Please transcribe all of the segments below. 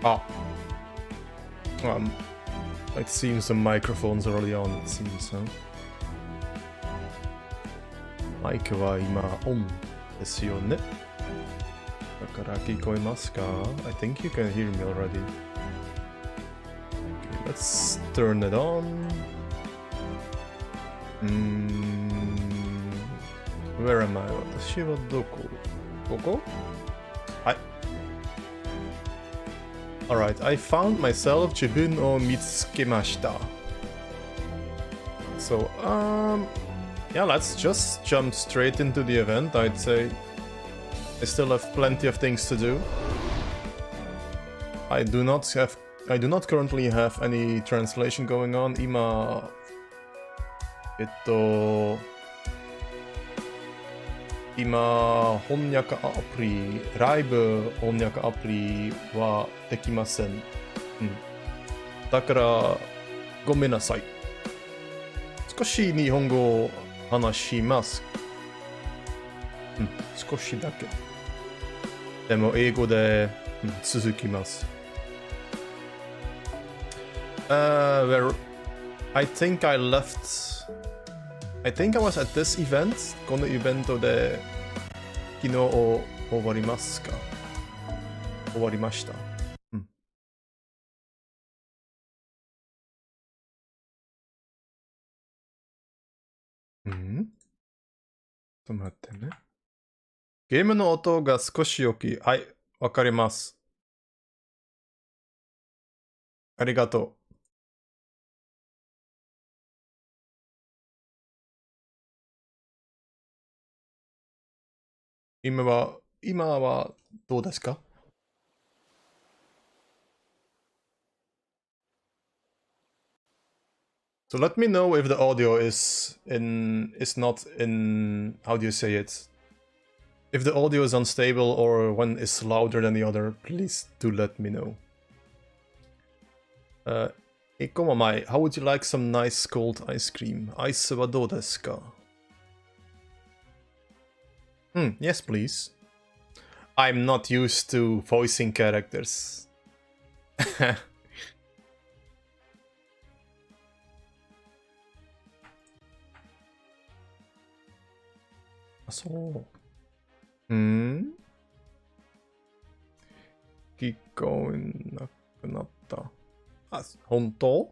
Ah. It seems the microphone's already on, it seems, huh? マイクは今オンですよね。だから聞こえますか？ I think you can hear me already. Okay, let's turn it on. Where am I? 私はどこ？ここ？はい。Alright, I found myself 自分を見つけました。So, yeah, let's just jump straight into the event, I'd say. I still have plenty of things to do. I do not currently have any translation going on. 今、翻訳アプリ、ライブ翻訳アプリはできません。だから、ごめんなさい。少し日本語を話します。少しだけ。でも英語で、続きます。Where I think I was at this event. このイベントで昨日終わりますか？終わりました。ちょっと待ってね。ゲームの音が少し大きい。はい、わかります。ありがとう。今はどうですか？So let me know if the audio is not in, how do you say it? If the audio is unstable or one is louder than the other, please do let me know. 1個前、How would you like some nice cold ice cream? アイスはどうですか？Yes, please. I'm not used to voicing characters. そう。聞こえなくなった。本当？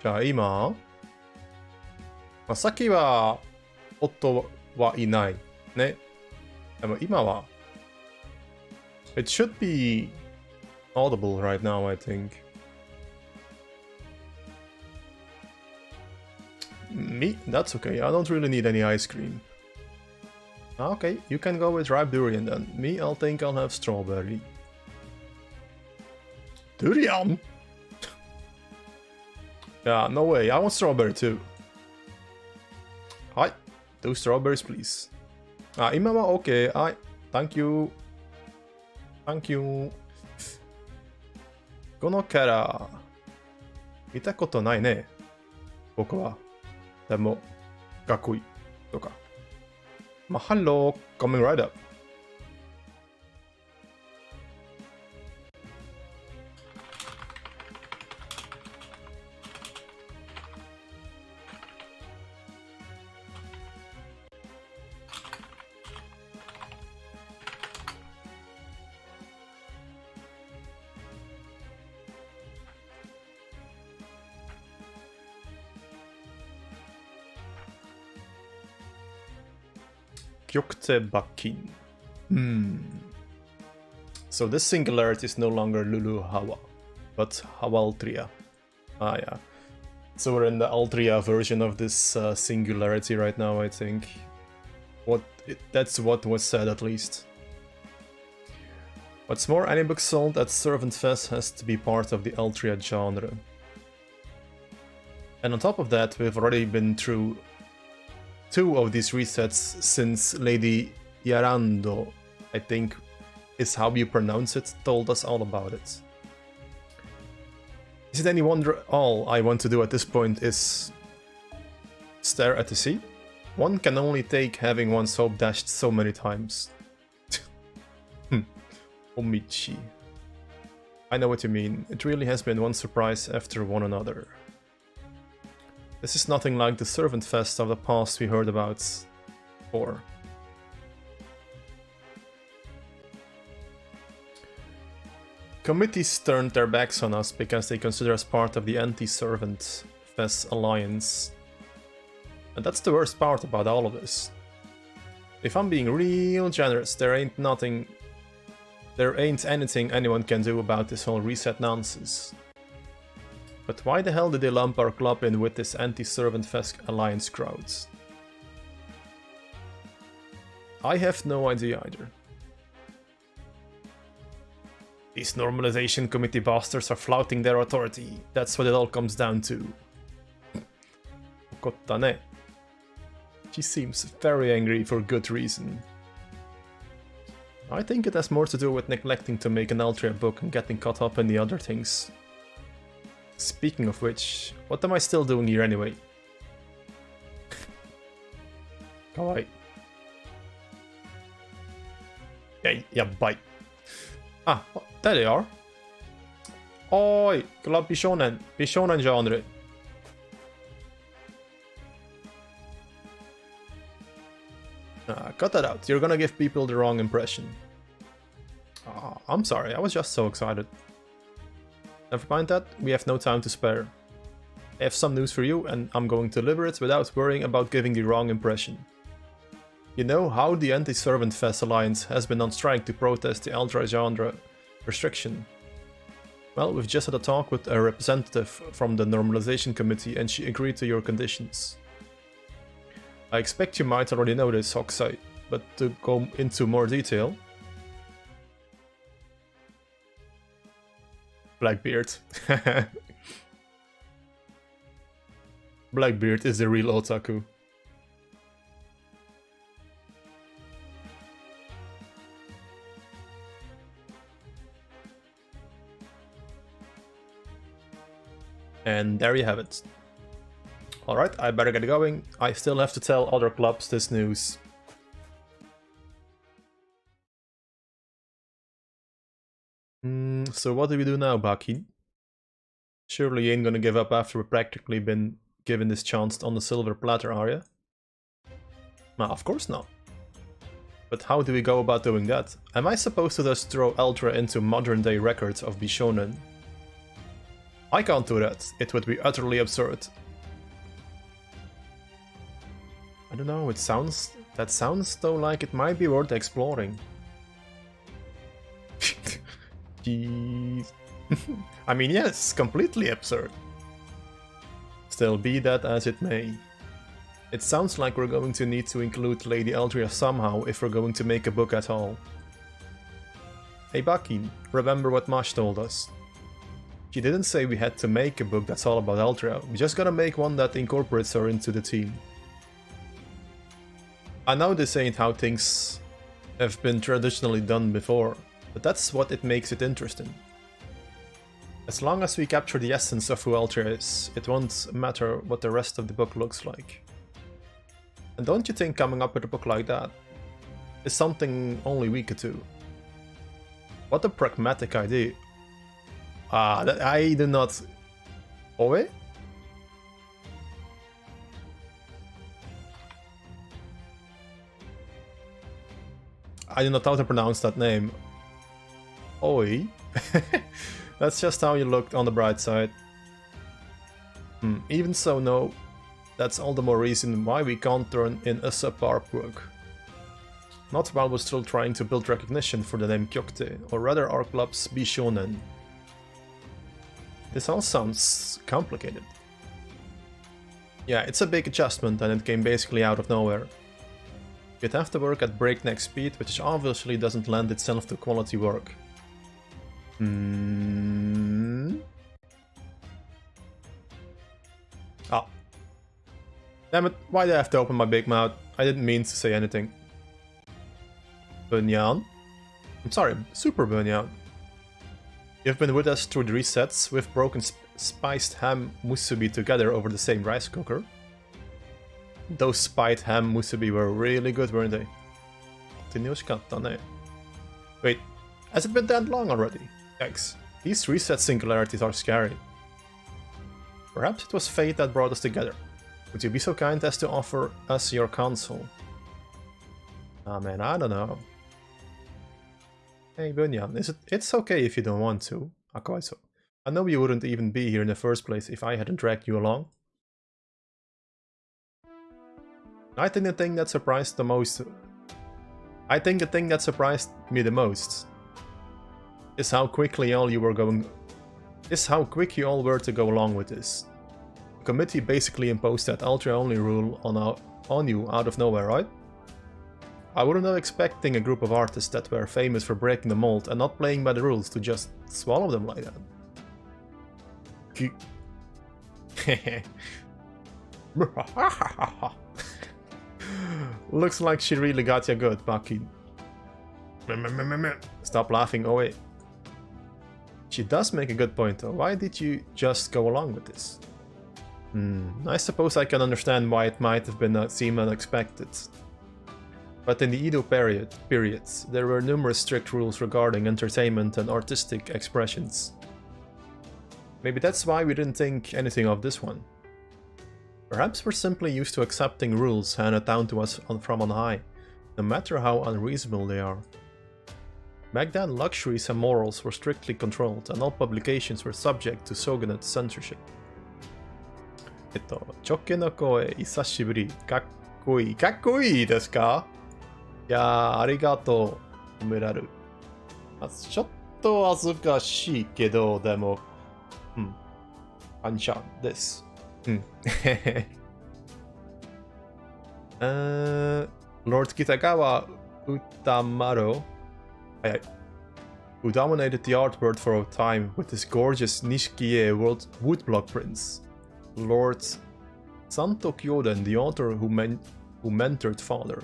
じゃあ今、さっきは音はいないね。でも今は It should be audible right now, I think. Me? That's okay. I don't really need any ice cream. Okay, you can go with ripe durian then. Me, I'll think I'll have strawberry. Durian? Yeah, no way. I want strawberry too. Hi, 2 strawberries, please. 今は OK. はい、Thank you. Thank you. このキャラ、見たことないね。僕は。でも、かっこいい。とか。Hello, coming right up. Jokke back in. So this singularity is no longer Lulu Hawa, but Hawaltria. Yeah. So we're in the Altria version of this singularity right now, I think. That's what was said, at least. What's more, any book sold at Servant Fest has to be part of the Altria genre. And on top of that, we've already been through 2 of these resets since Lady Yarando, I think is how you pronounce it, told us all about it. Is it any wonder all I want to do at this point is stare at the sea? One can only take having one's hope dashed so many times. Omichi. I know what you mean. It really has been one surprise after one another. This is nothing like the servant fest of the past we heard about before. Committees turned their backs on us because they consider us part of the anti-servant fest alliance. And that's the worst part about all of this. If I'm being real generous, there ain't anything anyone can do about this whole reset nonsense. But why the hell did they lump our club in with this anti-servant fest alliance crowd? I have no idea either. These normalization committee bastards are flouting their authority. That's what it all comes down to. Okotta. She seems very angry for good reason. I think it has more to do with neglecting to make an Altria book and getting caught up in the other things. Speaking of which, what am I still doing here anyway? Kawaii. Yeah, bye. Ah, there they are. Oi, Club Bishonen genre. Cut that out, you're gonna give people the wrong impression. I'm sorry, I was just so excited. Never mind that, we have no time to spare. I have some news for you and I'm going to deliver it without worrying about giving the wrong impression. You know how the Anti-Servant Fest Alliance has been on strike to protest the Ultra genre restriction? Well, we've just had a talk with a representative from the Normalization Committee and she agreed to your conditions. I expect you might already know this, Hokusai, but to go into more detail... Blackbeard. Blackbeard is the real otaku. And there you have it. Alright, I better get going. I still have to tell other clubs this news. So what do we do now, Baki? Surely you ain't gonna give up after we've practically been given this chance on the silver platter, are ya? Nah, of course not. But how do we go about doing that? Am I supposed to just throw Ultra into modern day records of Bishonen? I can't do that. It would be utterly absurd. I don't know, that sounds though like it might be worth exploring. Jeez. I mean, yes, completely absurd. Still, be that as it may. It sounds like we're going to need to include Lady Altria somehow if we're going to make a book at all. Hey Bakin, remember what Mash told us? She didn't say we had to make a book that's all about Altria, we just gotta make one that incorporates her into the team. I know this ain't how things have been traditionally done before, but that's what it makes it interesting. As long as we capture the essence of who Altria is, it won't matter what the rest of the book looks like. And don't you think coming up with a book like that is something only we could do? What a pragmatic idea. That I do not... Oh wait? I do not know how to pronounce that name. Oi. That's just how you looked on the bright side. Even so, no. That's all the more reason why we can't turn in a subpar book. Not while we're still trying to build recognition for the name Jokke, or rather our club's Bishonen. This all sounds complicated. Yeah, it's a big adjustment and it came basically out of nowhere. You'd have to work at breakneck speed, which obviously doesn't lend itself to quality work. Ah. Damn it, why did I have to open my big mouth? I didn't mean to say anything. Bunyan? I'm sorry, Super Bunyan. You've been with us through the resets, we've broken spiced ham musubi together over the same rice cooker. Those spiced ham musubi were really good, weren't they? Wait, Has it been that long already? Yikes. These reset singularities are scary. Perhaps it was fate that brought us together. Would you be so kind as to offer us your counsel? Ah man, I don't know. Hey Bunyan, it's okay if you don't want to. Akoiso. I know you wouldn't even be here in the first place if I hadn't dragged you along. I think the thing that surprised me the most is how quick you all were to go along with this. The committee basically imposed that Altria-only rule on you out of nowhere, right? I wouldn't have expecting a group of artists that were famous for breaking the mold and not playing by the rules to just swallow them like that. Looks like she really got you good, Bucky. Stop laughing, oh wait. She does make a good point though. Why did you just go along with this? I suppose I can understand why it might have been seem unexpected. But in the Edo periods, there were numerous strict rules regarding entertainment and artistic expressions. Maybe that's why we didn't think anything of this one. Perhaps we're simply used to accepting rules handed down to us from on high, no matter how unreasonable they are. Back then, luxuries and morals were strictly controlled, and all publications were subject to shogunate censorship. Jokke no koe, isashiburi, kakkoi. Kakkoi desu ka? いやー、ありがとう、褒められる。ちょっと恥ずかしいけど、でも、感謝です。Lord Kitagawa Utamaro, who dominated the art world for a time with his gorgeous Nishikie woodblock prints. Lord Santo Kyoden, the author who mentored father.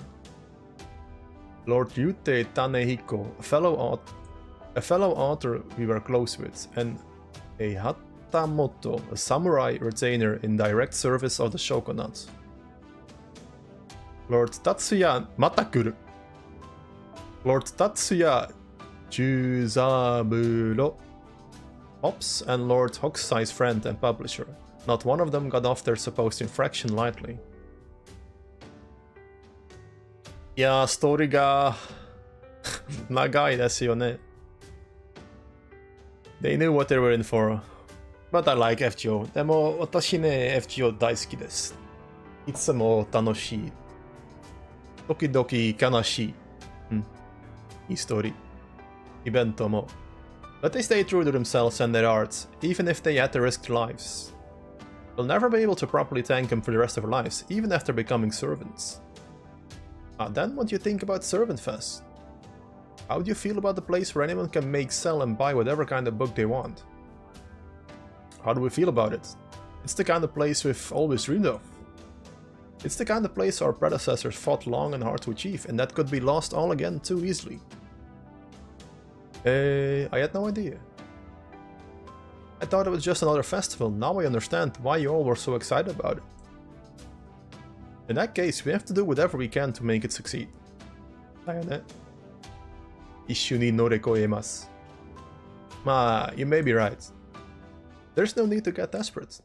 Lord Ryute Tanehiko, a fellow author we were close with, and a Hatamoto, a samurai retainer in direct service of the shogunate. Lord Tatsuya Matakuru. Lord Tatsuya Juzaburo, Ops, and Lord Hokusai's friend and publisher. Not one of them got off their supposed infraction lightly. いやー、ストーリーが長いですよね。They knew what they were in for. But I like FGO. でも私ね、FGO 大好きです。いつも楽しい。時々悲しい。いいストーリー。イベントも。But they stay true to themselves and their arts, even if they had to risk their lives. We'll never be able to properly thank them for the rest of our lives, even after becoming servants. Then what do you think about Servant Fest? How do you feel about the place where anyone can make, sell and buy whatever kind of book they want? How do we feel about it? It's the kind of place we've always dreamed of. It's the kind of place our predecessors fought long and hard to achieve, and that could be lost all again too easily. I had no idea. I thought it was just another festival. Now I understand why you all were so excited about it. In that case, we have to do whatever we can to make it succeed. だよね。一緒に乗り越えます。まあ、you may be right. There's no need to get desperate.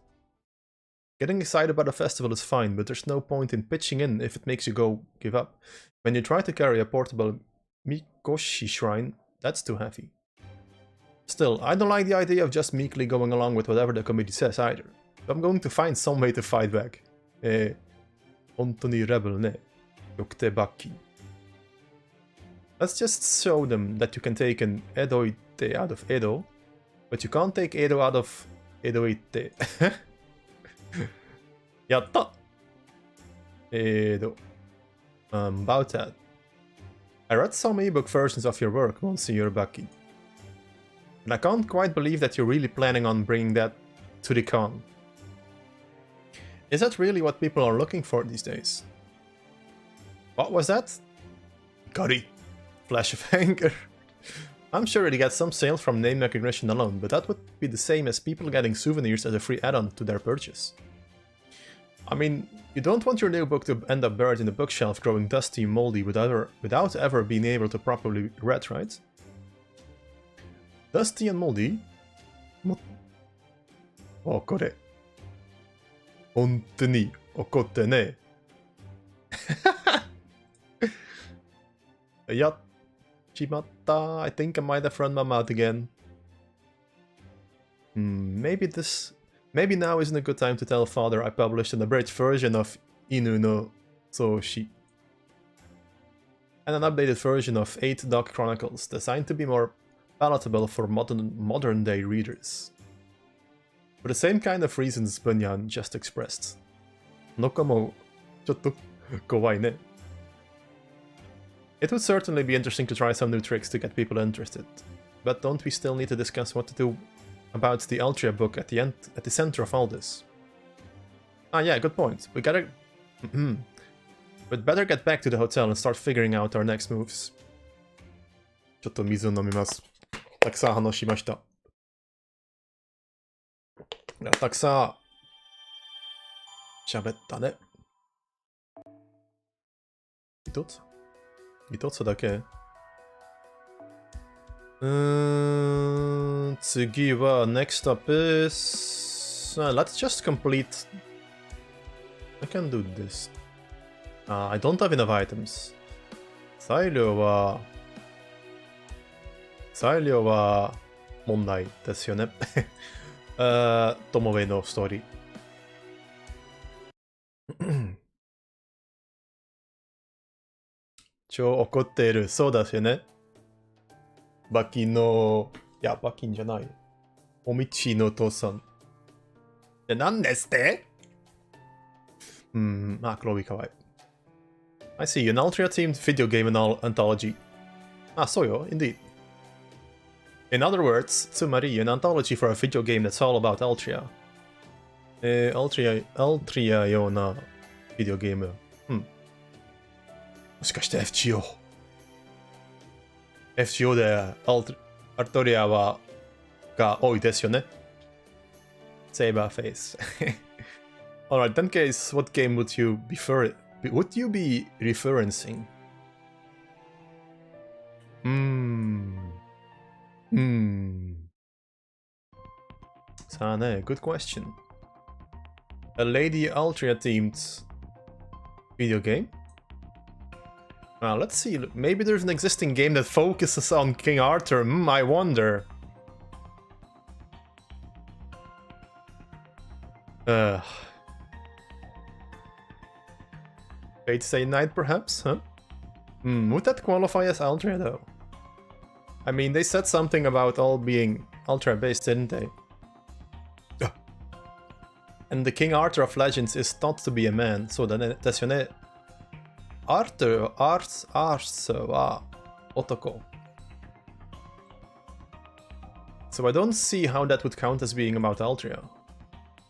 Getting excited about a festival is fine, but there's no point in pitching in if it makes you give up. When you try to carry a portable Mikoshi shrine, that's too heavy. Still, I don't like the idea of just meekly going along with whatever the committee says either. So I'm going to find some way to fight back. 本当にレベルね。Jokke Baki. Let's just show them that you can take an Edo-ite out of Edo, but you can't take Edo out of Edo-ite. やった! Edo. About that. I read some ebook versions of your work, Monsieur Baki. And I can't quite believe that you're really planning on bringing that to the con. Is that really what people are looking for these days? What was that? Curry. Flash of anger. I'm sure it gets some sales from name recognition alone, but that would be the same as people getting souvenirs as a free add-on to their purchase. I mean, you don't want your new book to end up buried in the bookshelf growing dusty and moldy without ever being able to properly read, right? Dusty and Moldy? これ。本当に怒ってね。やっちまった。I think I might have run my mouth again. Maybe now isn't a good time to tell father I published an abridged version of Inu no Soshi. And an updated version of 8 Dog Chronicles, designed to be more palatable for modern day readers. For the same kind of reasons Bunyan just expressed. のかもちょっと怖いね。It would certainly be interesting to try some new tricks to get people interested. But don't we still need to discuss what to do about the Altria book at the center of all this? Ah yeah, good point. We'd better get back to the hotel and start figuring out our next moves. ちょっと水を飲みます。たくさん話しました。たくさん喋ったね。一つだけ次は next up is let's just complete. I can do this. I don't have enough items. 材料は問題ですよね。ともえのストーリー。超怒っている。そうですよね。バキの、いや、バキンじゃない。おみちのお父さん。なんですってクロビかわいい。I see, an Altria-themed video game anthology. そうよ、indeed. In other words, つまり、an anthology for a video game that's all about Altria. Altria ようなビデオゲーム。もしかして FGO。FGO でアルトリアが多いですよね。Saber face. Alright, in that case, what game would you be referencing? Good question. A Lady Altria themed video game? Let's see, maybe there's an existing game that focuses on King Arthur. I wonder. Fate Stay Night, perhaps, huh? Would that qualify as Altria, though? I mean, they said something about all being Altria-based, didn't they? And the King Arthur of Legends is thought to be a man, so that's your name. Arthur, otoko. So I don't see how that would count as being about Altria.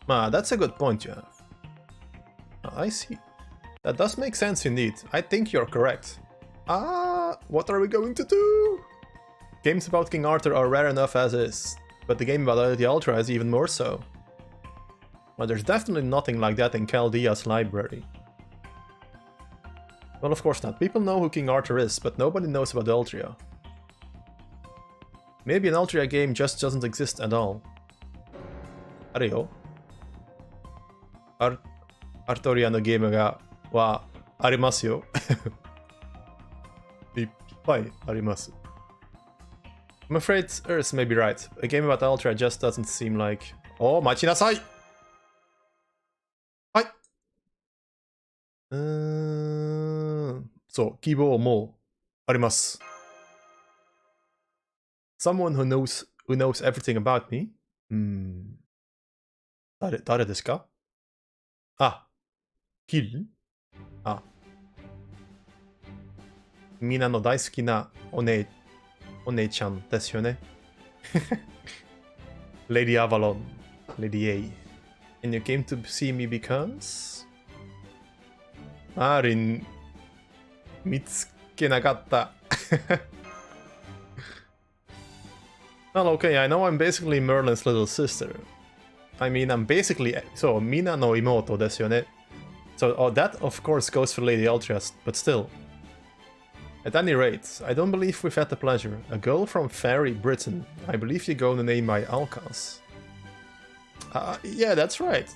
That's a good point you have. I see. That does make sense indeed. I think you're correct. What are we going to do? Games about King Arthur are rare enough as is, but the game about the Altria is even more so. Well, there's definitely nothing like that in Chaldea's library. Well, of course not. People know who King Arthur is, but nobody knows about Altria. Maybe an Altria game just doesn't exist at all. あるよ。アルトリアのゲームはありますよ。いっぱいあります。I'm afraid Earth may be right. A game about Altria just doesn't seem like... 待ちなさい。はい。そう、希望もあります。Someone who knows everything about me? 誰ですか？キル？みんなの大好きなお姉ちゃんですよね。Lady Avalon, Lady A. And you came to see me because? マーリン、見つけなかった。Well, okay, I know I'm basically Merlin's little sister. I mean, I'm basically... So, Mina no imoto ですよね。So, that of course goes for Lady Altria, but still. At any rate, I don't believe we've had the pleasure. A girl from Fairy Britain. I believe you go the name by Alcaz. Yeah, that's right.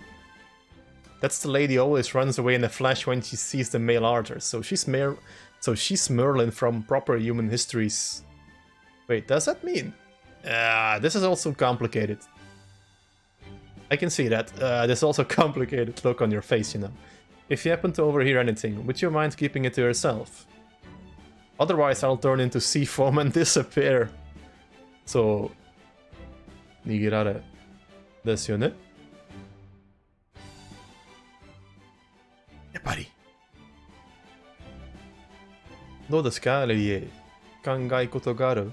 That's the lady who always runs away in a flash when she sees the male Arthur. So she's Merlin from proper human histories. Wait, does that mean? This is also complicated. I can see that. There's also a complicated look on your face, you know. If you happen to overhear anything, would you mind keeping it to yourself? Otherwise, I'll turn into sea foam and disappear. So, 逃げられですよね。やっぱり。どうですか、レディエ。考え事がある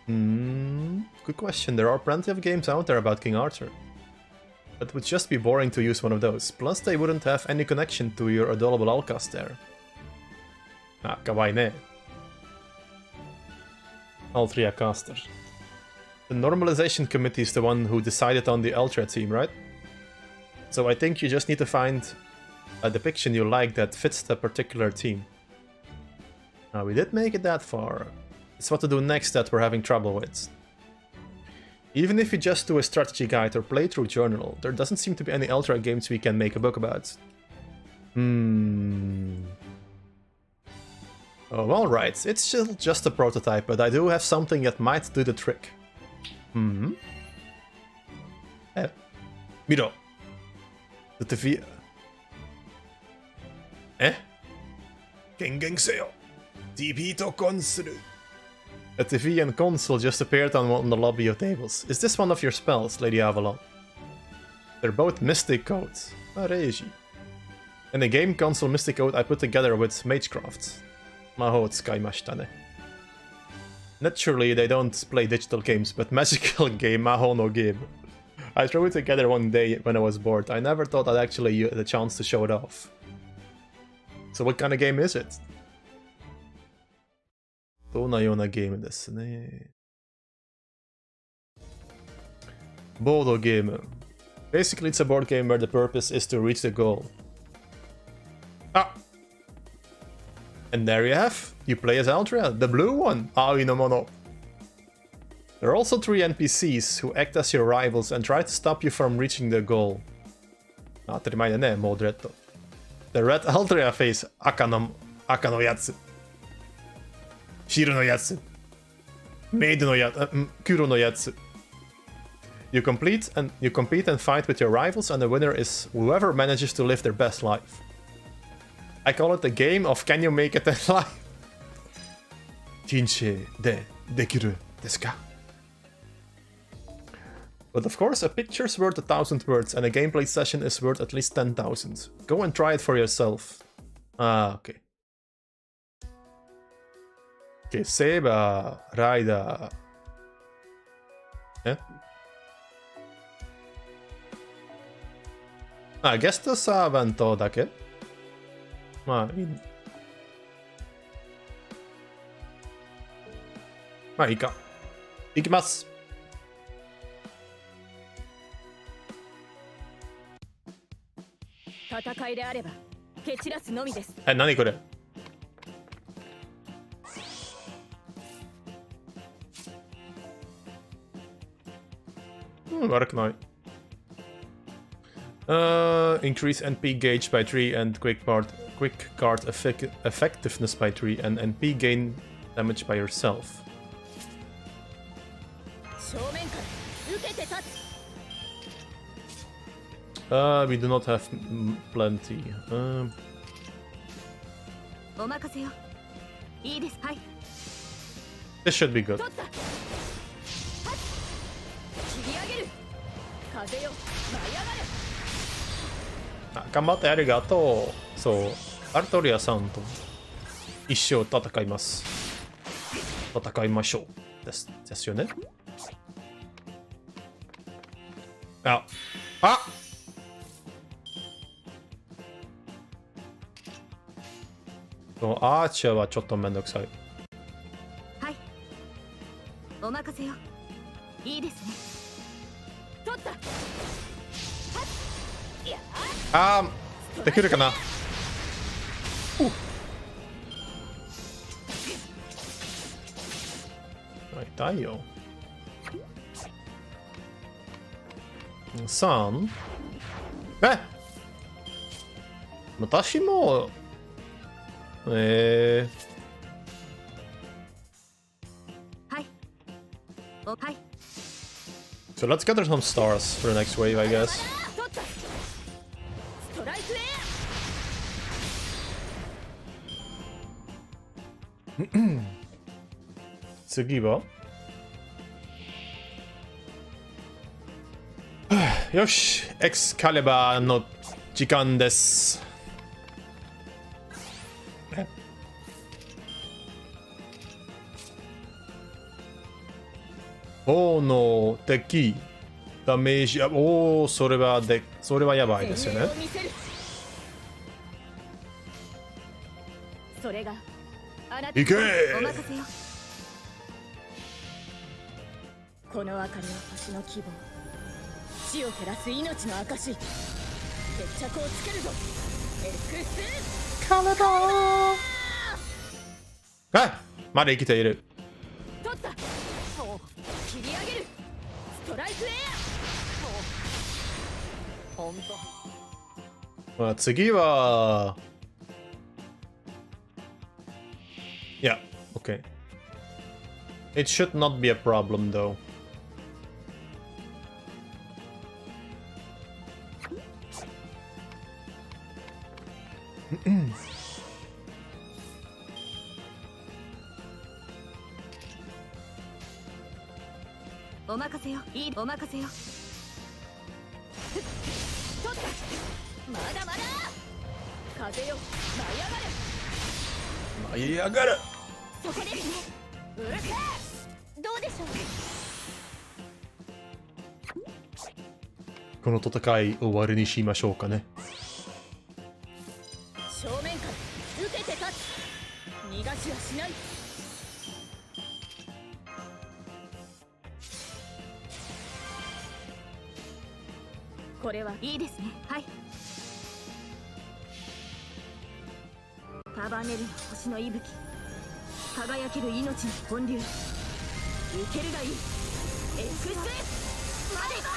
？Good question. There are plenty of games out there about King Arthur. But it would just be boring to use one of those. Plus, they wouldn't have any connection to your adorable Alcaz there. Ah, kawaii ne. Altria caster. The normalization committee is the one who decided on the Altria team, right? So I think you just need to find a depiction you like that fits the particular team. Now, we did make it that far. It's what to do next that we're having trouble with. Even if you just do a strategy guide or playthrough journal, there doesn't seem to be any Altria games we can make a book about. Oh, alright, it's still just a prototype, but I do have something that might do the trick. Miro. The TV... Kengen seo. TV to konsuru. A TV and console just appeared on the lobby of tables. Is this one of your spells, Lady Avalon? They're both Mystic Codes. Areji. And a game console Mystic Code I put together with Magecraft. Maho tsukaimashita ne. Naturally, they don't play digital games, but magical game, Maho no game. I threw it together one day when I was bored. I never thought I'd actually get the chance to show it off. So what kind of game is it? どんなようなゲームですね。ボードゲーム。Basically, it's a board game where the purpose is to reach the goal. Ah! And there you have. You play as Altria, the blue one. Aoi no mono. There are also 3 NPCs who act as your rivals and try to stop you from reaching the goal. 当たり前だね、モードレッド。The red Altria face 赤のやつ。白のやつ。メイドのやつ。黒のやつ。You compete and fight with your rivals, and the winner is whoever manages to live their best life. I call it the game of can you make it in life? 人生でできるですか? But of course, a picture's worth 1,000 words, and a gameplay session is worth at least 10,000. Go and try it for yourself. Ah, okay. Okay, Saber, Rider. Yeah? Ah, ゲストサーバントだけ? まあいい。まあいいか。いきます。戦いであれば蹴散らすのみです。何これ？悪くない。Increase NP gauge by 3 and quick card effectiveness by 3 and NP gain damage by yourself. 正面から受けて立つ。We do not have plenty. お任せよ。いいです。はい。This should be good. 取った。切り上げる。風よ、舞い上がれ。頑張ってありがとう。そう、アルトリアさんと一生戦います。戦いましょう。ですよね。あアーチャーはちょっとめんどくさい。はい。お任せよ。いいですね。取った。できるかな。たいよ。3? 私も、はい。はい。So let's gather some stars for the next wave, I guess. 取った。ストライクエア。次はよし、エクスカリバーの時間です。の敵ダメージ、それはやばいですよね。それがあなた行け。お任せよ。この明かりは星の希望、死を照らす命の証。決着をつけるぞ。エクスカリバー。まだ生きている。取った。切り上げる。ストライクエア。ほんと。まあ次は、Yeah, okay. It should not be a problem though. お任せよ。いい、お任せよ。取った。まだまだ。風よ、舞い上がる。舞い上がる。そこですね。うるせえ。どうでしょう。この戦い終わりにしましょうかね。正面から受けて立つ。逃がしはしない。これはいいですね。はい。束ねる星の息吹、輝ける命の本流。いけるがいい。エクスマリバ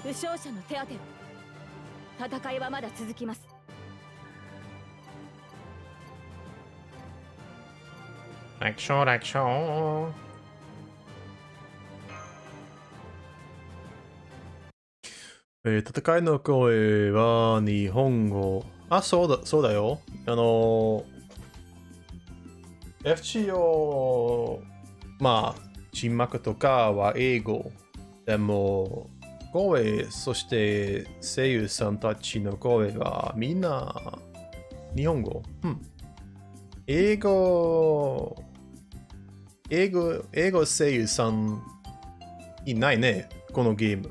ー。負傷者の手当てを。戦いはまだ続きます。楽勝楽勝。戦いの声は日本語。そうだよ。FGO、まあ、字幕とかは英語。でも、声、そして声優さんたちの声はみんな日本語。英語声優さんいないね、このゲーム。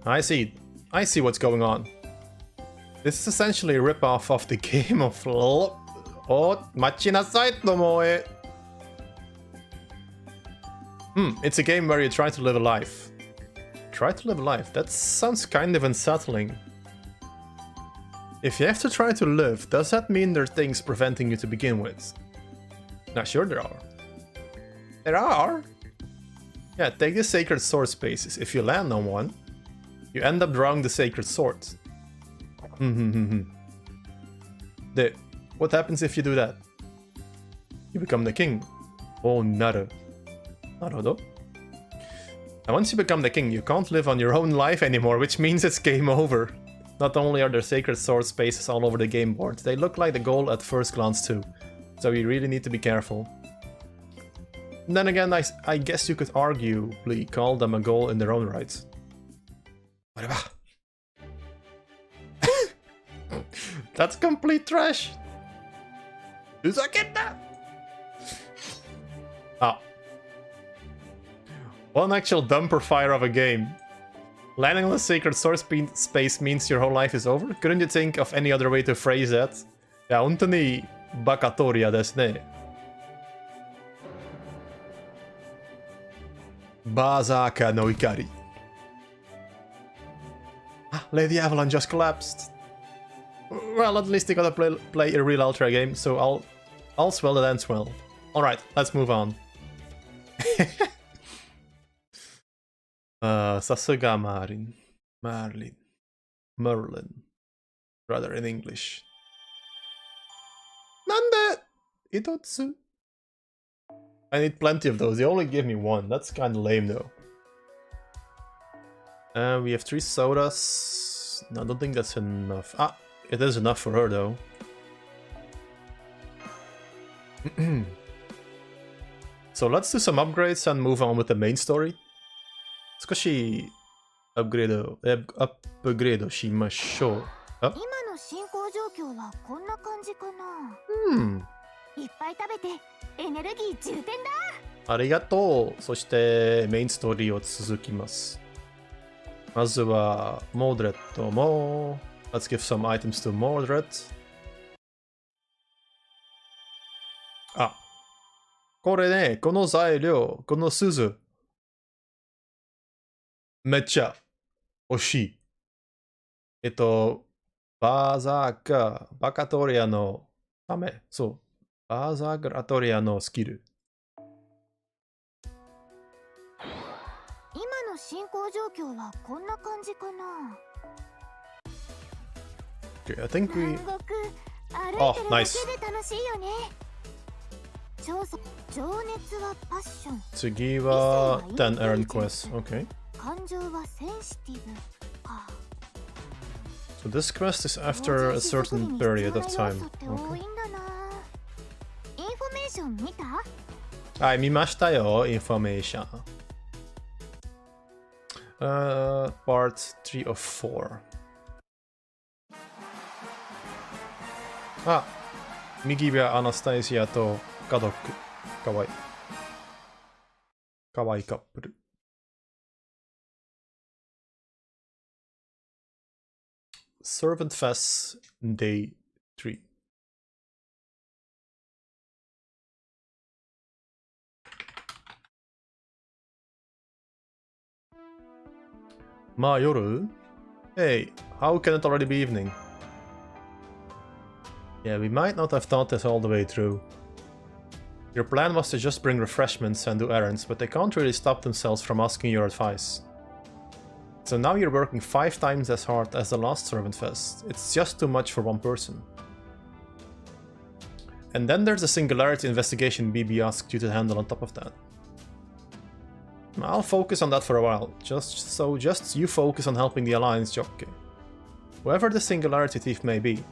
I see what's going on. This is essentially a rip-off of the game of待ちなさいともえ。It's a game where you try to live a life. Try to live a life? That sounds kind of unsettling. If you have to try to live, does that mean there are things preventing you to begin with? Not sure there are. There are? Yeah, take the sacred sword spaces. If you land on one, you end up drawing the sacred sword. What happens if you do that? You become the king. Naruhodo. And once you become the king, you can't live on your own life anymore, which means it's game over. Not only are there sacred sword spaces all over the game board, they look like the goal at first glance too. So you really need to be careful. And then again, I guess you could arguably call them a goal in their own right. Whatever. That's complete trash. One actual dumper fire of a game. Landing on the sacred source space means your whole life is over? Couldn't you think of any other way to phrase that? いや、本当にバカ通りやですね。バーザーカーの怒り。Lady Avalon just collapsed. Well, at least they gotta play a real Ultra game, so all's well that ends well. Alright, let's move on. さすがマーリン。Merlin. Rather in English. なんで一つ? I need plenty of those. They only give me one. That's kinda lame though. We have 3 sodas. No, I don't think that's enough. Ah, it is enough for her though. So let's do some upgrades and move on with the main story. 少しアップグレードしましょう。今の進行状況はこんな感じかな。いっぱい食べてエネルギー充填だ。ありがとう。そしてメインストーリーを続きます。まずはモードレットも。Let's give some items to Mordred. あ、これね、この材料、この鈴。めっちゃ惜しい。バカトリアのため、そう。バーザグラトリアのスキル。今の進行状況はこんな感じかな。Okay, I think we... Oh, nice. 情熱はパッション。次は10 errand quests. Okay. 感情はセンシティブか。So this quest is after a certain period of time. Okay. インフォメーション見た？はい、見ましたよ、インフォメーション。Part 3 of 4。あ、右はアナスタイシアと家族。かわいい。かわいいカップル。Servant Fest Day 3。まあ夜 Hey, how can it already be evening? Yeah, we might not have thought this all the way through. Your plan was to just bring refreshments and do errands, but they can't really stop themselves from asking your advice. So now you're working 5 times as hard as the last Servant Fest. It's just too much for one person. And then there's a singularity investigation BB asked you to handle on top of that. I'll focus on that for a while, just you focus on helping the Alliance, Jokke. Whoever the singularity thief may be.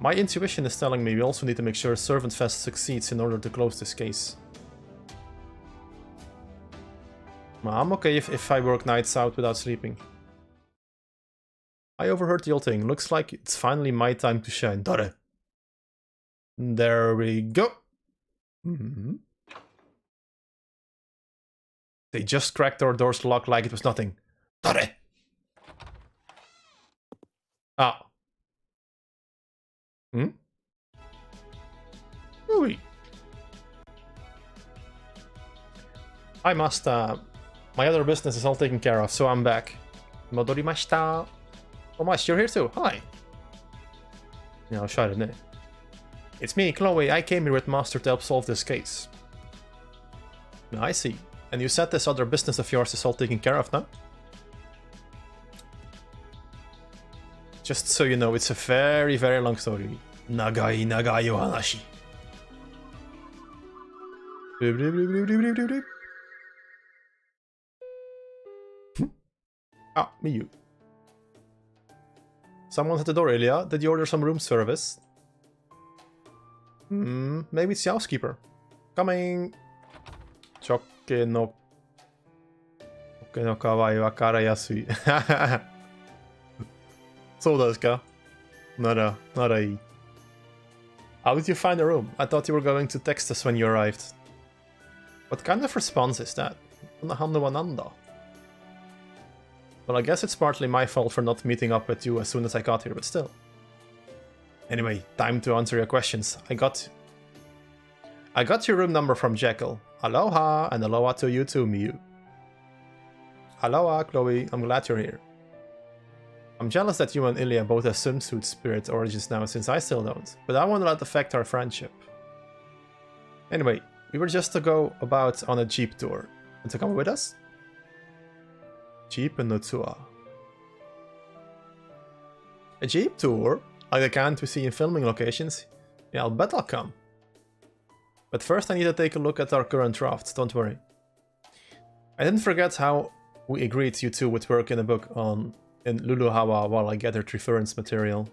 My intuition is telling me we also need to make sure Servant Fest succeeds in order to close this case. I'm okay if I work nights out without sleeping. I overheard the old thing. Looks like it's finally my time to shine. Dare. There we go. They just cracked our door's lock like it was nothing. Dare. Ah. Ooh. Hi, Master. My other business is all taken care of, so I'm back. Modorimashita. Oh, Mash, you're here too. Hi. Yeah, I'll shout it. It's me, Chloe. I came here with Master to help solve this case. I see. And you said this other business of yours is all taken care of now? Just so you know, it's a very, very long story. Nagai o hanashi. Ah, Miyu. Someone's at the door, Ilya. Did you order some room service? Maybe it's the housekeeper. Coming. Jokke no kawai wa karayasui. そうですか? Naraいい. How did you find a room? I thought you were going to text us when you arrived. What kind of response is that? Well, I guess it's partly my fault for not meeting up with you as soon as I got here, but still. Anyway, time to answer your questions. I got your room number from Jekyll. Aloha, and aloha to you too, Miyu. Aloha, Chloe. I'm glad you're here. I'm jealous that you and Ilya both have swimsuit spirit origins now, since I still don't. But I won't let that affect our friendship. Anyway, we were just to go about on a jeep tour. Want to come with us? Jeep no tour. A jeep tour? Like the kind we see in filming locations? Yeah, I'll bet I'll come. But first I need to take a look at our current drafts, don't worry. I didn't forget how we agreed you two would work in a book in Luluhawa while I gathered reference material.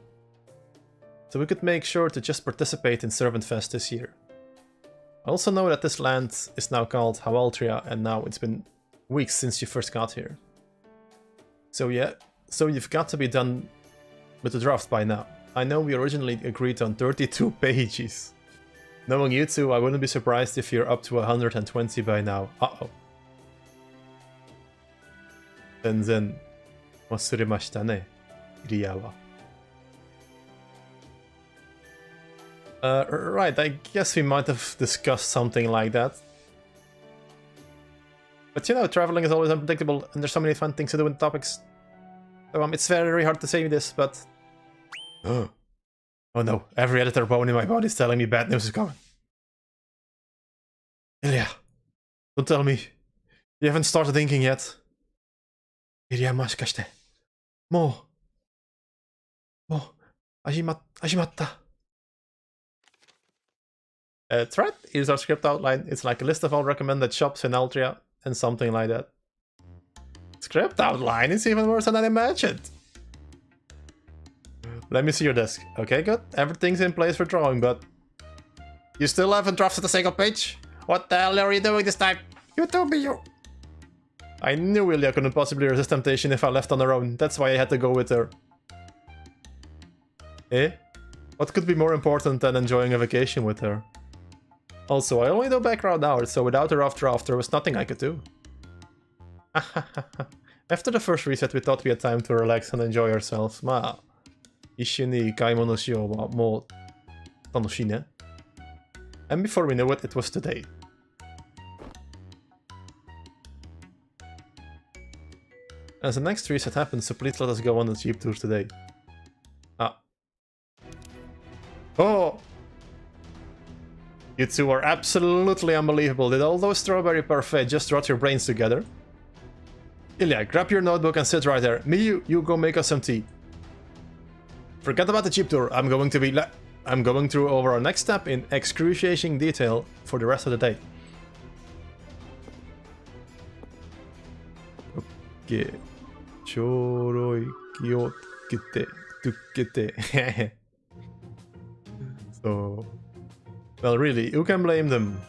So we could make sure to just participate in Servant Fest this year. I also know that this land is now called Hawaltria, and now it's been weeks since you first got here. So yeah, so you've got to be done with the draft by now. I know we originally agreed on 32 pages. Knowing you two, I wouldn't be surprised if you're up to 120 by now. Uh-oh. Zenzen wasuremashita ne, Ilya wa. Right, I guess we might have discussed something like that. But you know, traveling is always unpredictable, and there's so many fun things to do in topics. So it's very hard to say this, but... Oh no, every editor bone in my body is telling me bad news is coming. Ilya, don't tell me. You haven't started thinking yet. Ilya, moshikashite. Mo, ajimatta. That's right, here's our script outline. It's like a list of all recommended shops in Altria and something like that. Script outline is even worse than I imagined. Let me see your desk. Okay, good. Everything's in place for drawing, but... You still haven't drafted a single page? What the hell are you doing this time? You told me you... I knew Ilya couldn't possibly resist temptation if I left on her own. That's why I had to go with her. Eh? What could be more important than enjoying a vacation with her? Also, I only do background hours, so without a rough draft, there was nothing I could do. After the first reset, we thought we had time to relax and enjoy ourselves. Ma, 一緒に買い物しようはもう楽しいね. And before we knew it, it was today. As the next reset happens, so please let us go on the jeep tour today. Ah. Oh! You two are absolutely unbelievable. Did all those strawberry parfait just rot your brains together? Ilya, grab your notebook and sit right there. Me, you go make us some tea. Forget about the jeep tour. I'm going through over our next step in excruciating detail for the rest of the day. Okay. Choroi kyokete tukete. So... Well, really, who can blame them?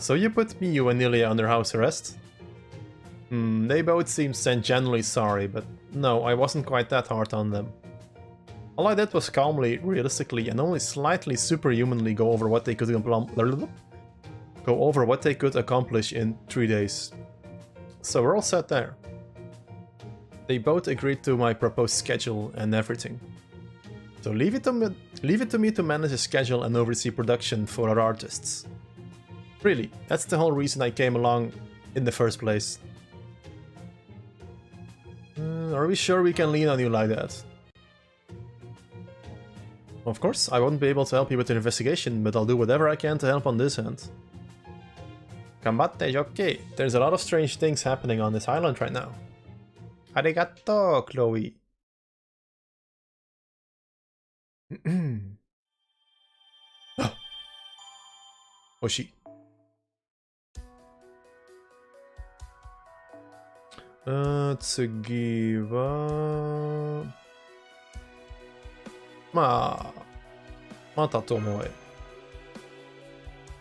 So you put Miyu and Ilya under house arrest? They both seem genuinely sorry, but no, I wasn't quite that hard on them. All I did was calmly, realistically, and only slightly superhumanly go over what they could accomplish in 3 days. So we're all set there. They both agreed to my proposed schedule and everything. So leave it to me to manage a schedule and oversee production for our artists. Really, that's the whole reason I came along in the first place. Are we sure we can lean on you like that? Of course, I won't be able to help you with the investigation, but I'll do whatever I can to help on this end. Gambatte, Jokke. There's a lot of strange things happening on this island right now. Arigato, Chloe. Oshi. 次はまたと思え.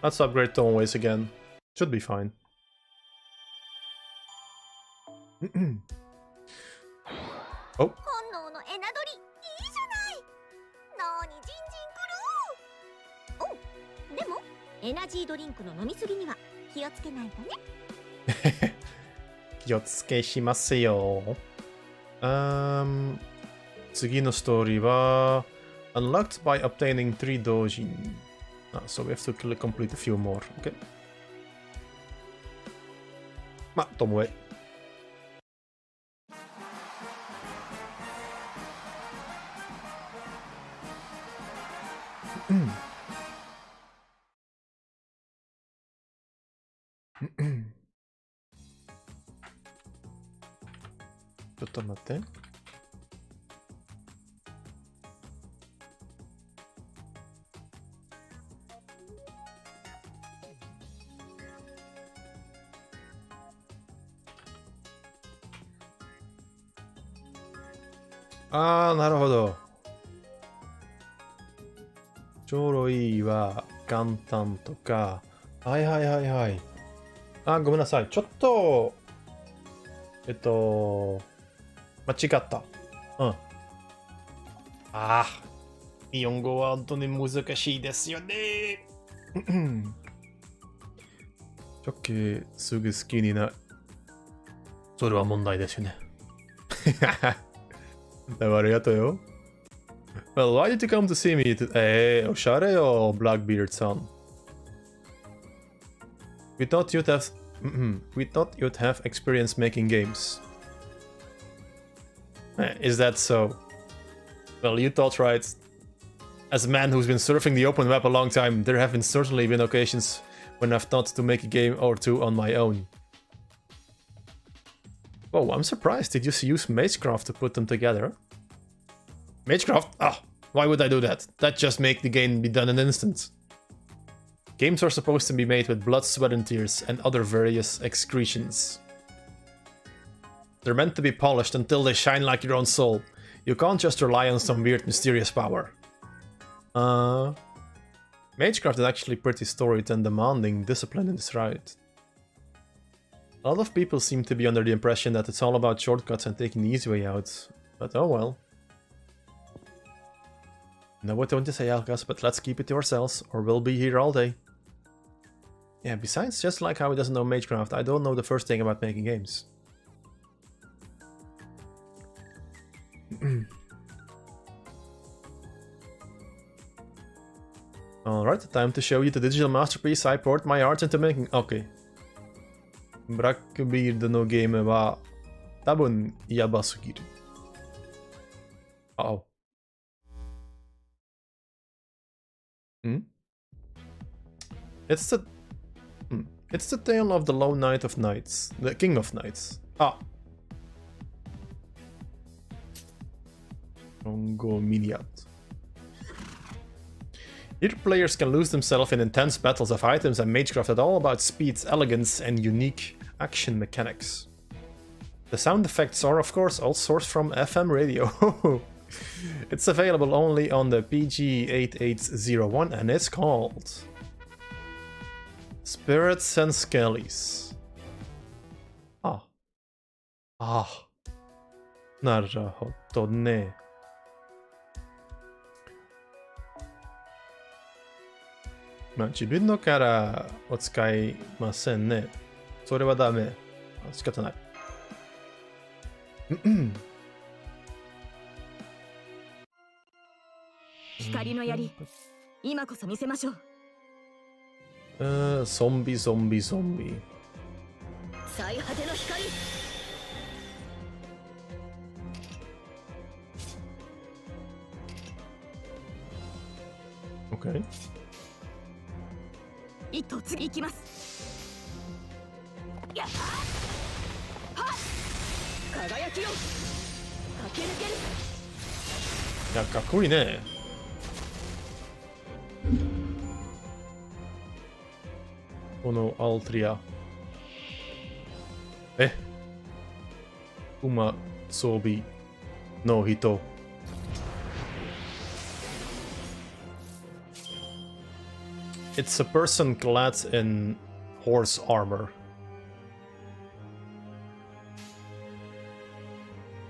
Let's upgrade Tone Ways again. Should be fine. お、本能のエナドリいいじゃない。なにジンジン来る。エナジードリンクの飲みすぎには気をつけないとね。気をつけしますよ。次のストーリーは Unlocked by obtaining 3 dojin. So we have to complete a few more. Okay. まあ、ともえ。ちょっと待って。ああ、なるほど。ちょろいは簡単とか。はいはいはいはい。あ、ごめんなさい。ちょっと、間違った。うん。日本語は本当に難しいですよね。ジョッケすぐ好きになる。それは問題ですよね。ありがとうよ。Well, why did you come to see me? おしゃれよ、Blackbeard さん。We thought you'd have experience making games. Is that so? Well, you thought right. As a man who's been surfing the open web a long time, there have certainly been occasions when I've thought to make a game or two on my own. Oh, I'm surprised. Did you use Magecraft to put them together? Magecraft? Why would I do that? That just make the game be done in an instant. Games are supposed to be made with blood, sweat and tears and other various excretions. They're meant to be polished until they shine like your own soul. You can't just rely on some weird mysterious power. Magecraft is actually pretty storied and demanding discipline in its right. A lot of people seem to be under the impression that it's all about shortcuts and taking the easy way out. But oh well. No, what don't you say, Alkas, but let's keep it to ourselves, or we'll be here all day. Yeah, besides, just like how he doesn't know Magecraft, I don't know the first thing about making games. Alright, time to show you the digital masterpiece I poured my art into making. Okay. Blackbeard のゲームは多分やばすぎる。Oh. It's the tale of the Lone Knight of Knights, the King of Knights. Rongo Miniat. Here players can lose themselves in intense battles of items and Magecraft are all about speed, elegance, and unique action mechanics. The sound effects are, of course, all sourced from FM radio. It's available only on the PG8801 and it's called Spirits and Skellies. なるほどね。まあ自分のキャラを使いませんね。それはダメ。仕方ない。光の槍、今こそ見せましょう。ゾンビ。最果ての光。OK。一頭次行きます。やっ輝きよ、駆け抜ける。いや、かっこいいね。このアルトリア。馬装備の人。It's a person clad in horse armor.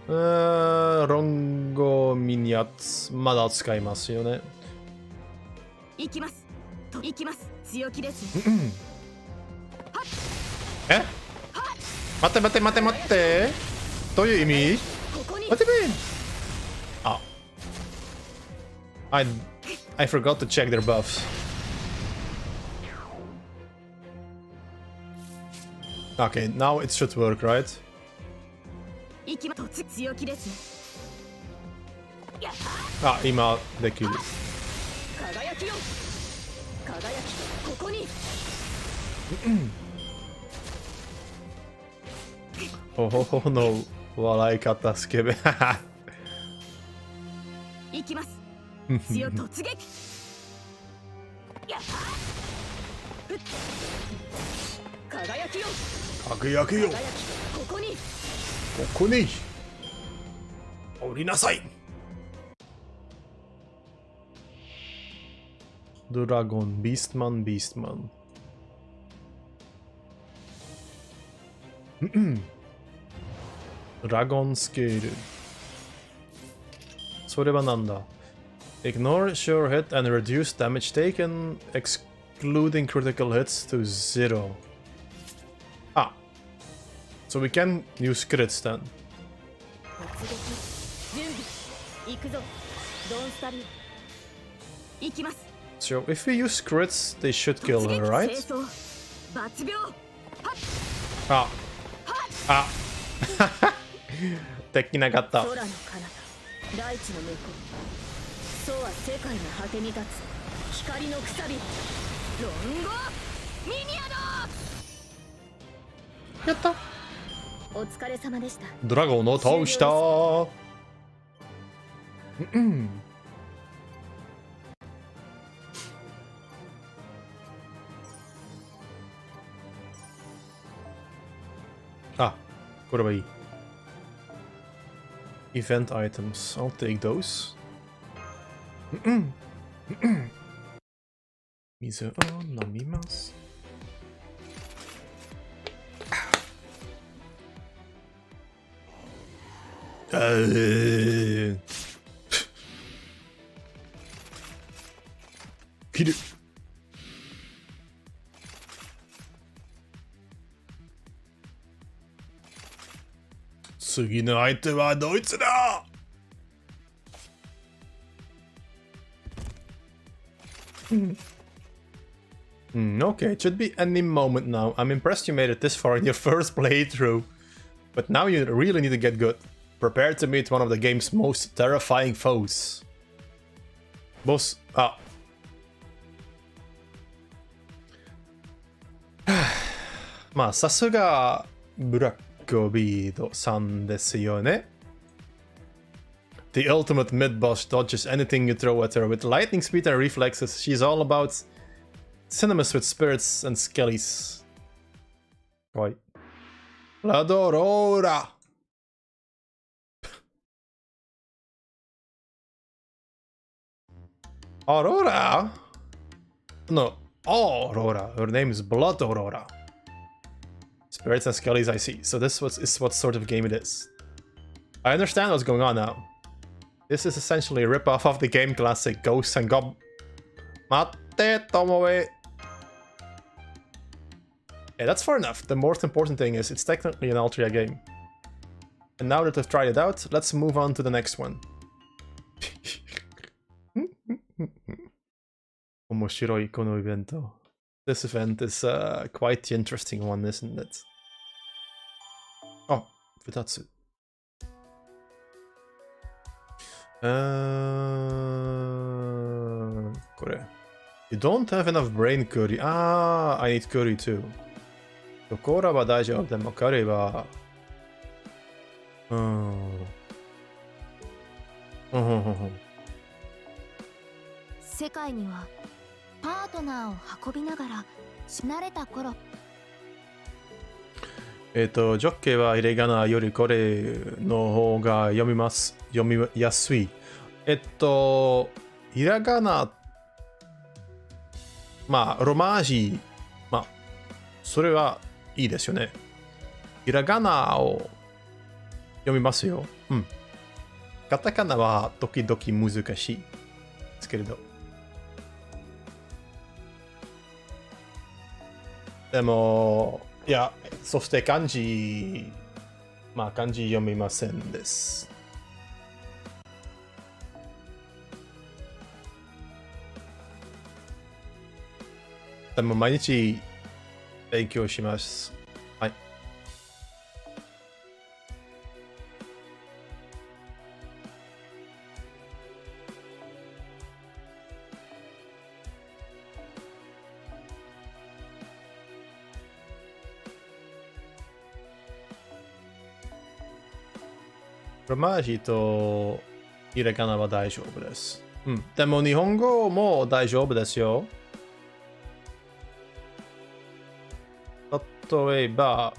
ロンゴミニアツ、まだ使いますよね。行きます。行きます。強気です。え、待って待って待って待って、どういう意味？待ってくれ。あ、I forgot to check their buffs. Okay, now it should work, right? 行きます。強気です。あ、今できる。輝きよ。輝き、ここに。ほほほの笑い方スケベ。行きます。強突撃。輝きよ。輝きよ。ここに。ここに。降りなさい。ドラゴン、ビーストマン、ビーストマン。ドラゴンスケール。それはなんだ？ Ignore sure hit and reduce damage taken, excluding critical hits to 0. Ah. So we can use crits then. 行くぞ。ドンスタリー。行きます。So if we use crits, they should kill her, right? Ah. Ah. できなかった。空の彼方、大地の向こう。そうは世界の果てに立つ光のくさび。ロンゴミニアド。やった。お疲れ様でした。ドラゴンを倒した。あ、これはいい。Event items. I'll take those. 水を飲みます。切る。次の相手はドイツだ。Okay, it should be any moment now. I'm impressed you made it this far in your first playthrough. But now you really need to get good. Prepare to meet one of the game's most terrifying foes. Boss. Ah. まあ、さすがブラックビードさんですよね。The ultimate mid-boss dodges anything you throw at her with lightning speed and reflexes. She's all about cinemas with spirits and skellies. かわいい。ラドローラ。Aurora? No, Aurora. Her name is Blood Aurora. Spirits and skellies, I see. So this is what sort of game it is. I understand what's going on now. This is essentially a rip-off of the game classic Ghosts and Gob... Matte, Tomoe. Yeah, that's far enough. The most important thing is it's technically an Altria game. And now that I've tried it out, let's move on to the next one. 面白いこのイベント。This event is quite the interesting one, isn't it? あ、2つ。これ。You don't have enough brain curry. Ah, I need curry too. コーラは大丈夫。でもカレーは。世界にはパートナーを運びながら慣れた頃。ジョッケはイレガナよりこれの方が読みやすい。ひらがな、まあ、ロマージ、まあ、それはいいですよね。ひらがなを読みますよ。うん。カタカナは時々難しいですけれど。でも、いや、そして漢字、まあ漢字読みませんです。でも毎日勉強します。はい。ロマージとひらがなは大丈夫です。うん。でも日本語も大丈夫ですよ。例えば、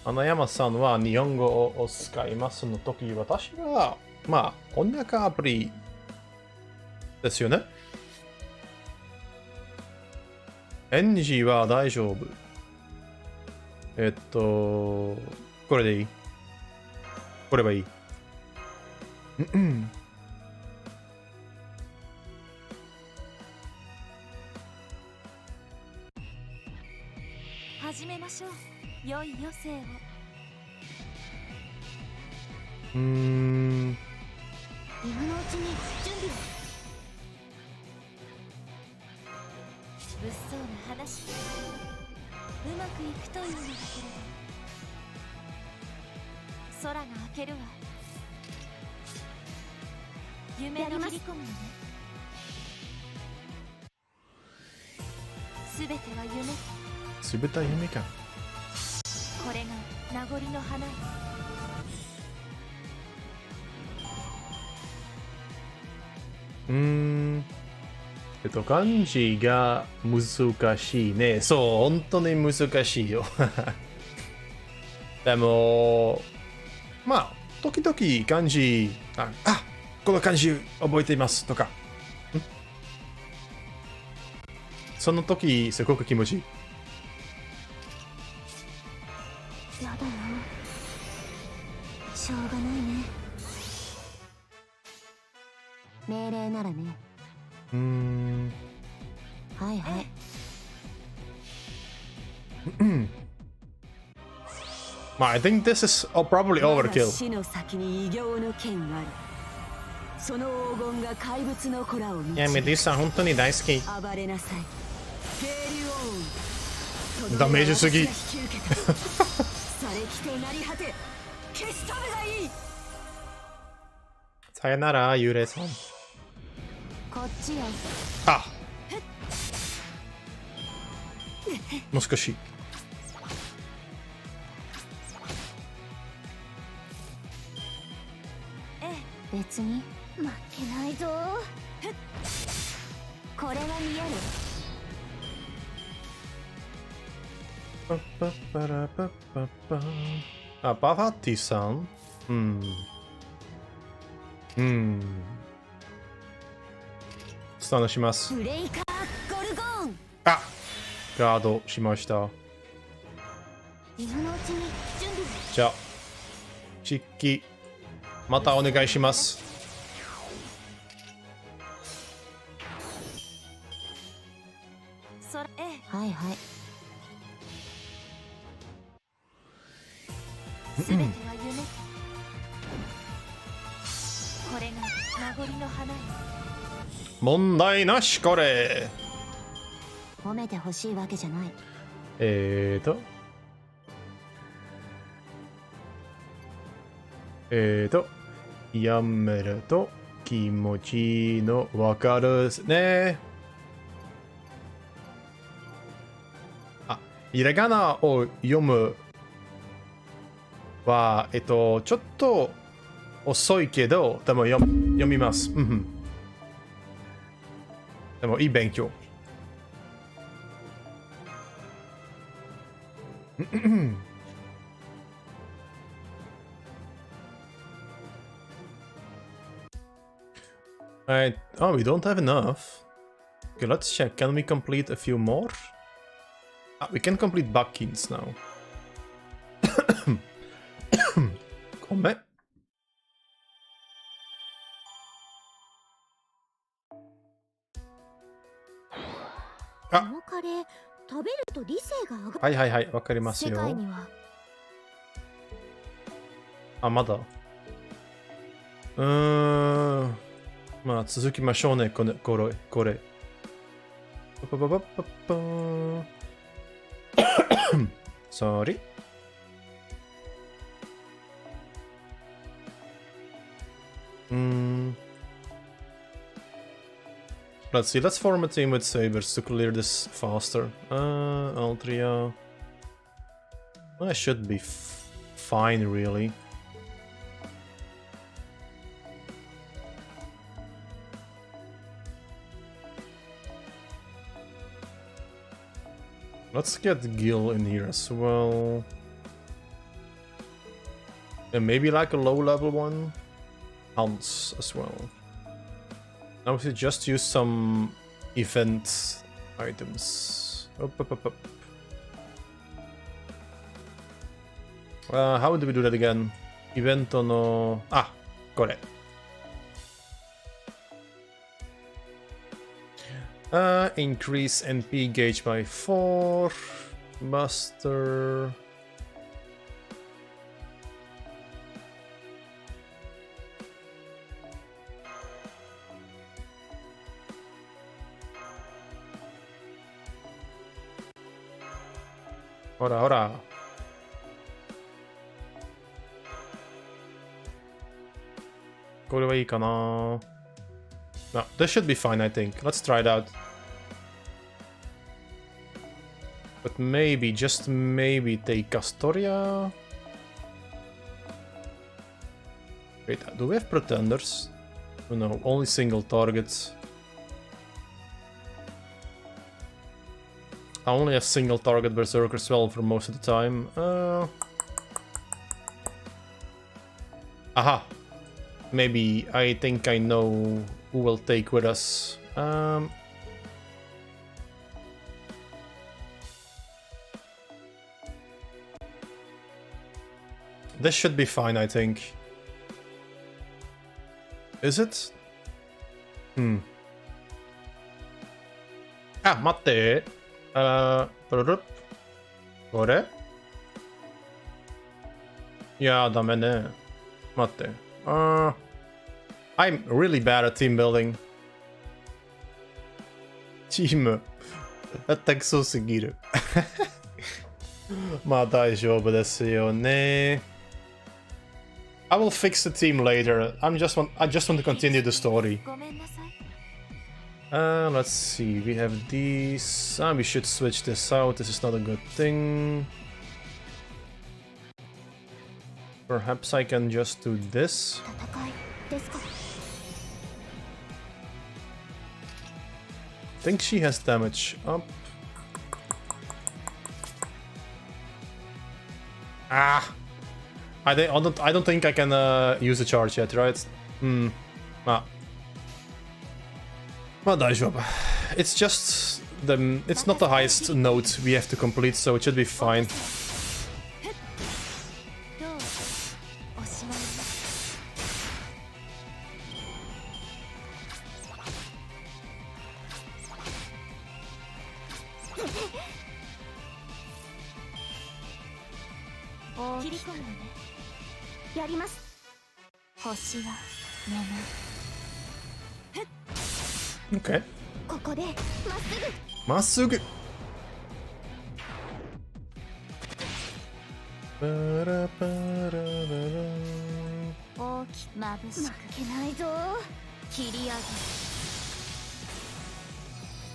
穴山さんは日本語を使いますの時、私は、まあ、翻訳アプリですよね。NG は大丈夫。これでいい。これはいい。始めましょう。良い余生を。今のうちに準備を。物騒な話。うまくいくというのだけれど。空が明けるわ。夢の切り込むのね。すべては夢。すべては夢か。これが名残の花よ。漢字が難しいね。そう、本当に難しいよ。でも、まあ、時々漢字、この漢字覚えていますとか。その時、すごく気持ちいい。やだな。しょうがないね。命令ならね。はいはい。I think this is probably overkill. 死の先に異形の剣あり。その黄金が怪物の子らを見つけ。メディさん本当に大好き。暴れなさい。ダメージすぎ。されきとなり果て、消し飛べがいい。さよなら、幽霊さん。こっちよ。もう少し。別に負けないぞ。これは見える。パファティさん。スタンドします。ブレイカーゴルゴーン。ガードしました。今のうちに準備。じゃあ、筆記、またお願いします。はいはい。すべては夢。これが名残の花よ。問題なしこれ。褒めてほしいわけじゃない。やめると気持ちのわかるですね。ひらがなを読むは、ちょっと遅いけど、でも読みます。でもいい勉強。Right. Oh, we don't have enough. Okay, let's check. Can we complete a few more? We can complete Buckins now. ごめん。このカレー食べると理性が上がる。はいはいはい、わかります世よ。界にはあ、まだ。まあ、続きましょうね、これ。パパパパパーン。Sorry. Let's see, let's form a team with sabers to clear this faster. Altria. I should be fine, really. Let's get Gil in here as well. And maybe like a low level one. Hans as well. Now we should just use some event items. Up. How do we do that again? Event no... Ah, got it. Increase NP gauge by 4. Buster. Hora. No, this should be fine, I think. Let's try it out. But maybe, just maybe take Castoria. Wait, do we have pretenders? Oh, no, only single targets. I only have single target Berserker Swell for most of the time. Aha! Maybe I think I know who will take with us. This should be fine, I think. Is it? Ah, 待って。これ？いや、ダメね。待って。I'm really bad at team building. チーム、たくそすぎる。まあ大丈夫ですよね。I will fix the team later. I just want to continue the story. ごめんなさい。Let's see. We have these. We should switch this out. This is not a good thing. Perhaps I can just do this. 戦いですか。I think she has damage up. Ah! I don't think I can use a charge yet, right? It's just it's not the highest note we have to complete, so it should be fine. どうおしまい。切り込むのね。やります。星は眠る。Okay. ここでまっすぐ。パラパラララ。大きく眩しく。負けないぞ。切り上げ。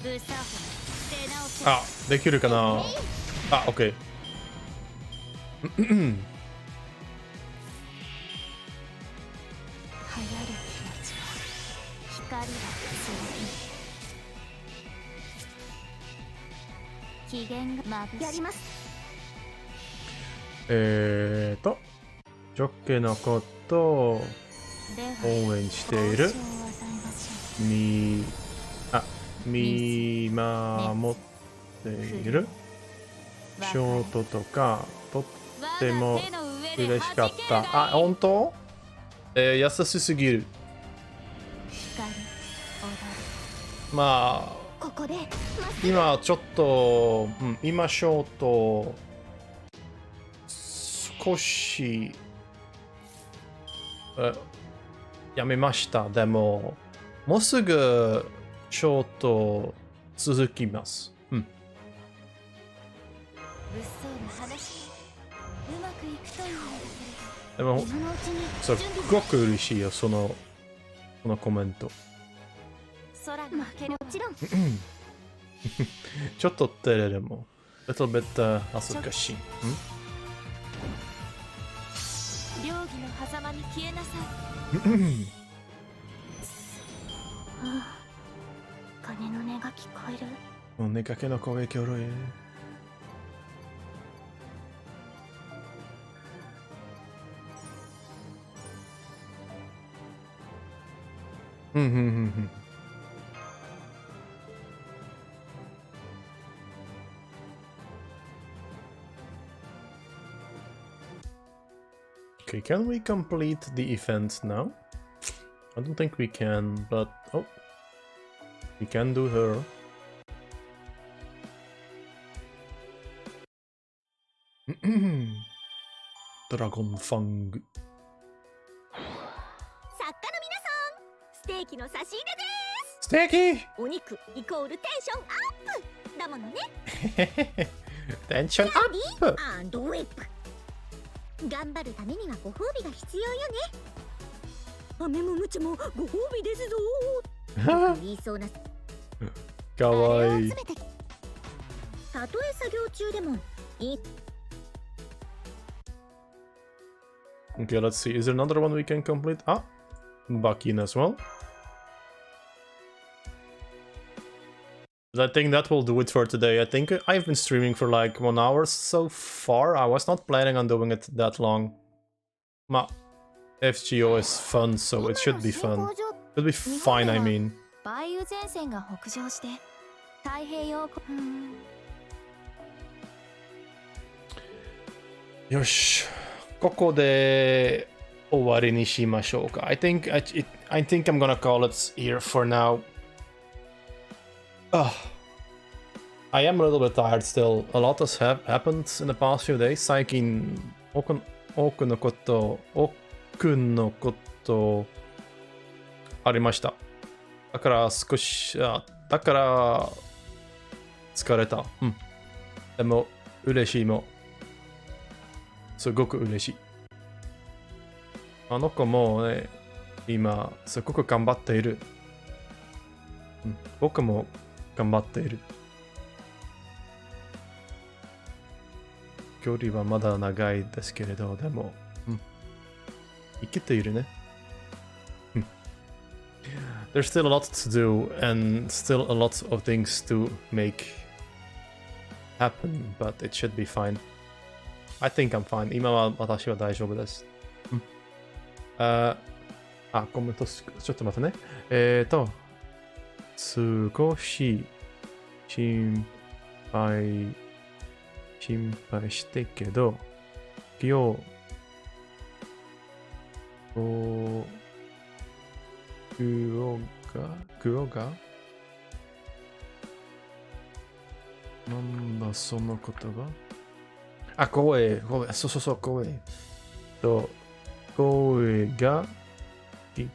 ブサフ出直せ。あ、できるかな。あ、OK。流行る気持ちは光は強い。機嫌がまぶしい。やります。ジョッケのことを応援している。見守っている。ショートとかとっても嬉しかった。あ、本当？優しすぎる。まあ、こでまっすぐ今ちょっと、今ショート少しやめました。でももうすぐショート続きます。物騒な話うまくいくといいのだけでもれど今のうちにすっごく嬉しいよ、そのコメント。空が明けるもちろんちょっと照れるも。little bit 恥ずかしい。両義の狭間に消えなさい。ああ、鐘の音が聞こえる。お出かけの声きょろい。Okay, can we complete the event now? I don't think we can, but oh, we can do her. ドラゴンファング。作家の皆さん、ステーキの差し入れです。ステーキお肉イコールテンションアップだものね。テンションアップアンドウェップ。頑張るためにはご褒美が必要よね。飴もムチもご褒美ですぞ。言いそうな。かわいい。たとえ作業中でもいい。Okay, let's see. Is there another one we can complete? Ah, Bakin as well. I think that will do it for today. I think I've been streaming for like 1 hour so far. I was not planning on doing it that long. Ma, FGO is fun, so it should be fun. It'll be fine, I mean. 梅雨前線が北上して太平洋よし。ここで終わりにしましょうか。I think I'm gonna call it here for now. I am a little bit tired still. A lot has happened in the past few days. 最近多くのことありました。だから疲れた。でも嬉しいも。すごく嬉しい。あの子もね、今すごく頑張っている。僕も頑張っている。距離はまだ長いですけれど、でも、生きているね。There's still a lot to do and still a lot of things to make happen, but it should be fine. I think I'm fine. 今は私は大丈夫です。コメントちょっと待ってね。少し心配してけど、今日、クオがなんだその言葉声、そう、声が聞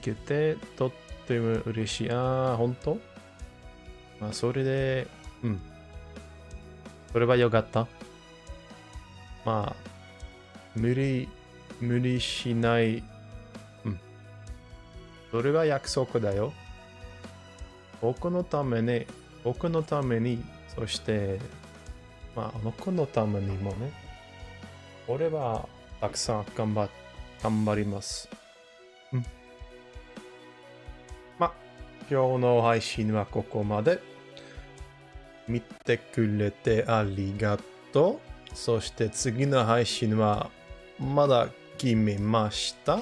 けて、とっても嬉しい。本当？それで、それはよかった。無理しない。それは約束だよ。僕のために、そして、あの子のためにもね、俺はたくさん頑張ります。今日の配信はここまで。見てくれてありがとう。そして次の配信はまだ決めました。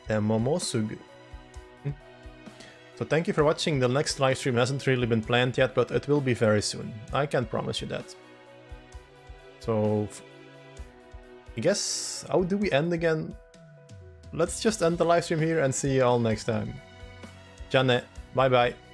でももうすぐ。So thank you for watching. The next live stream hasn't really been planned yet, but it will be very soon. I can promise you that. So I guess, how do we end again? let's just end the live stream here and see you all next time. じゃあね。バイバイ。